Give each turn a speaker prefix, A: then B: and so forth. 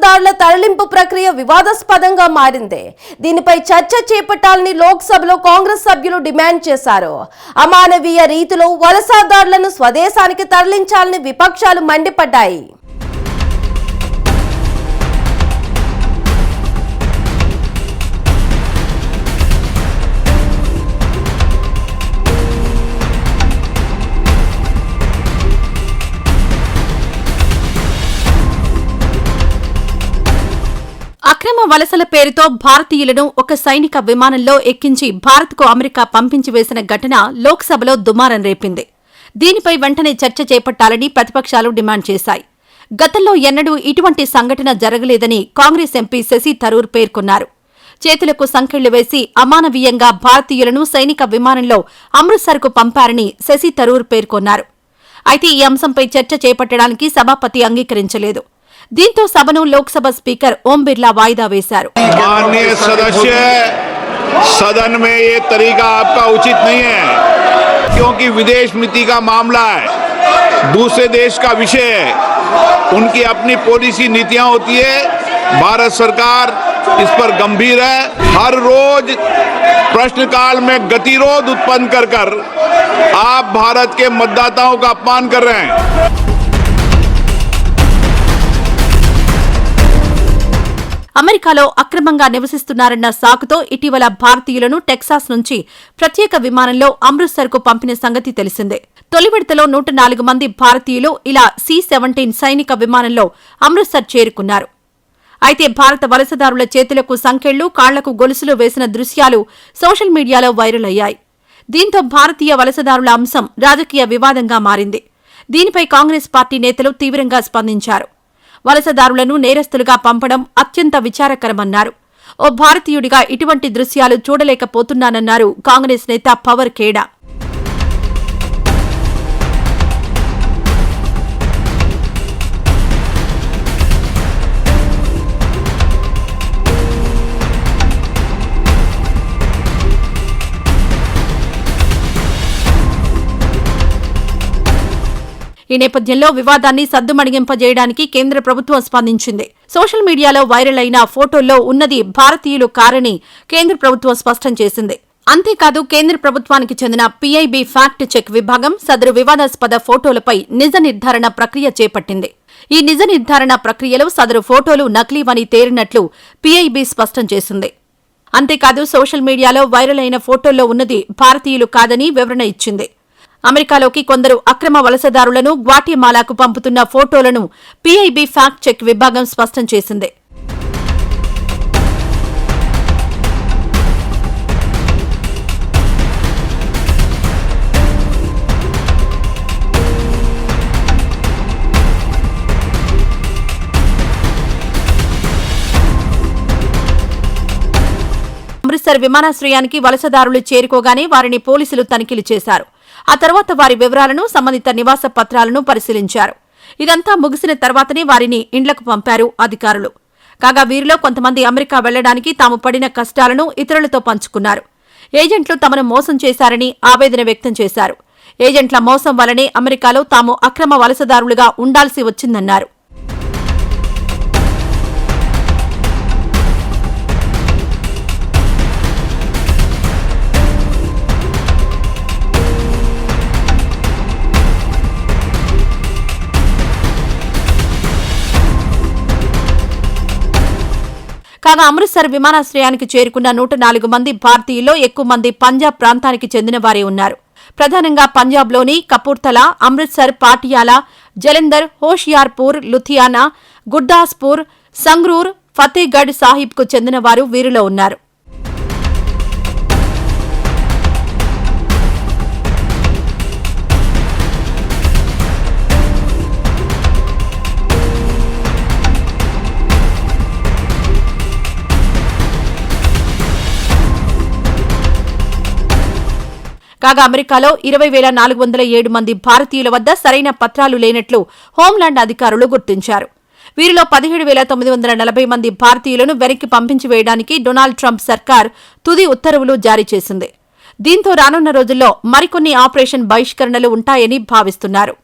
A: వలసదారుల తరలింపు ప్రక్రియ వివాదాస్పదంగా మారింది. దీనిపై చర్చ చేపట్టాలని లోక్సభలో కాంగ్రెస్ సభ్యులు డిమాండ్ చేశారు. అమానవీయ రీతిలో వలసదారులను స్వదేశానికి తరలించాలని విపక్షాలు మండిపడ్డాయి.
B: అక్రమ వలసల పేరుతో భారతీయులను ఒక సైనిక విమానంలో ఎక్కించి భారత్కు అమెరికా పంపించి వేసిన ఘటన లోక్సభలో దుమారం రేపింది. దీనిపై వెంటనే చర్చ చేపట్టాలని ప్రతిపక్షాలు డిమాండ్ చేశాయి. గతంలో ఎన్నడూ ఇటువంటి సంఘటన జరగలేదని కాంగ్రెస్ ఎంపీ శశి థరూర్ పేర్కొన్నారు. చేతులకు సంకెళ్లు వేసి అమానవీయంగా భారతీయులను సైనిక విమానంలో అమృత్సర్కు పంపారని శశి థరూర్ పేర్కొన్నారు. అయితే ఈ అంశంపై చర్చ చేపట్టడానికి సభాపతి అంగీకరించలేదు. దీంతో సభను లోక్సభ స్పీకర్ ఓం బిర్లా వాయిదా వేశారు.
C: माननीय सदस्य, सदन में ये तरीका आपका उचित नहीं है, क्योंकि विदेश नीति का मामला है, दूसरे देश का विषय है, उनकी अपनी पॉलिसी नीतियां होती है. भारत सरकार इस पर गंभीर है. हर रोज प्रश्नकाल में गतिरोध उत्पन्न कर आप भारत के मतदाताओं का अपमान कर रहे हैं.
B: అమెరికాలో అక్రమంగా నివసిస్తున్నారన్న సాకుతో ఇటీవల భారతీయులను టెక్సాస్ నుంచి ప్రత్యేక విమానంలో అమృత్సర్కు పంపిన సంగతి తెలిసిందే. తొలి విడతలో 104 మంది భారతీయులు ఇలా C-17 సైనిక విమానంలో అమృత్సర్ చేరుకున్నారు. అయితే భారత వలసదారుల చేతులకు సంకెళ్లు, కాళ్లకు గొలుసులు వేసిన దృశ్యాలు సోషల్ మీడియాలో వైరల్ అయ్యాయి. దీంతో భారతీయ వలసదారుల అంశం రాజకీయ వివాదంగా మారింది. దీనిపై కాంగ్రెస్ పార్టీ నేతలు తీవ్రంగా స్పందించారు. వలసదారులను నేరస్తులుగా పంపడం అత్యంత విచారకరమన్నారు. ఓ భారతీయుడిగా ఇటువంటి దృశ్యాలు చూడలేకపోతున్నానన్నారు కాంగ్రెస్ నేత పవర్ ఖేడా. ఈ నేపథ్యంలో వివాదాన్ని సద్దుమణిగింపజేయడానికి కేంద్ర ప్రభుత్వం స్పందించింది. సోషల్ మీడియాలో వైరల్ అయిన ఫోటోల్లో ఉన్నది భారతీయులు కారని కేంద్ర ప్రభుత్వం స్పష్టం చేసింది. అంతేకాదు కేంద్ర ప్రభుత్వానికి చెందిన PIB ఫ్యాక్ట్ చెక్ విభాగం సదరు వివాదాస్పద ఫోటోలపై నిజ నిర్ధారణ ప్రక్రియ చేపట్టింది. ఈ నిజ నిర్ధారణ ప్రక్రియలో సదరు ఫోటోలు నకిలీవని తేలినట్లు PIB స్పష్టం చేసింది. అంతేకాదు సోషల్ మీడియాలో వైరల్ అయిన ఫోటోల్లో ఉన్నది భారతీయులు కాదని వివరణ ఇచ్చింది. అమెరికాలోకి కొందరు అక్రమ వలసదారులను గ్వాటెమాలాకు పంపుతున్న ఫోటోలను PIB ఫ్యాక్ట్ చెక్ విభాగం స్పష్టం చేసింది. అమృత్సర్ విమానాశ్రయానికి వలసదారులు చేరుకోగానే వారిని పోలీసులు తనిఖీలు చేశారు. ఆ తర్వాత వారి వివరాలను, సంబంధిత నివాస పత్రాలను పరిశీలించారు. ఇదంతా ముగిసిన తర్వాతనే వారిని ఇండ్లకు పంపారు అధికారులు. కాగా వీరిలో కొంతమంది అమెరికా వెళ్లడానికి తాము పడిన కష్టాలను ఇతరులతో పంచుకున్నారు. ఏజెంట్లు తమను మోసం చేశారని ఆవేదన వ్యక్తం చేశారు. ఏజెంట్ల మోసం వల్లనే అమెరికాలో తాము అక్రమ వలసదారులుగా ఉండాల్సి వచ్చిందన్నారు. కాగా అమృత్సర్ విమానాశ్రయానికి చేరుకున్న 104 మంది భారతీయుల్లో ఎక్కువ మంది పంజాబ్ ప్రాంతానికి చెందిన వారే ఉన్నారు. ప్రధానంగా పంజాబ్లోని కపూర్థలా, అమృత్సర్, పాటియాలా, జలంధర్, హోషియార్పూర్, లుధియానా, గుర్దాస్పూర్, సంగ్రూర్, ఫతేగఢ్ సాహిబ్కు చెందిన వారు వీరిలో ఉన్నారు. కాగా అమెరికాలో 20,407 మంది భారతీయుల వద్ద సరైన పత్రాలు లేనట్లు హోంలాండ్ అధికారులు గుర్తించారు. వీరిలో 17,940 మంది భారతీయులను వెనక్కి పంపించి వేయడానికి డొనాల్డ్ ట్రంప్ సర్కార్ తుది ఉత్తర్వులు జారీ చేసింది. దీంతో రానున్న రోజుల్లో మరికొన్ని ఆపరేషన్ బహిష్కరణలు ఉంటాయని భావిస్తున్నారు.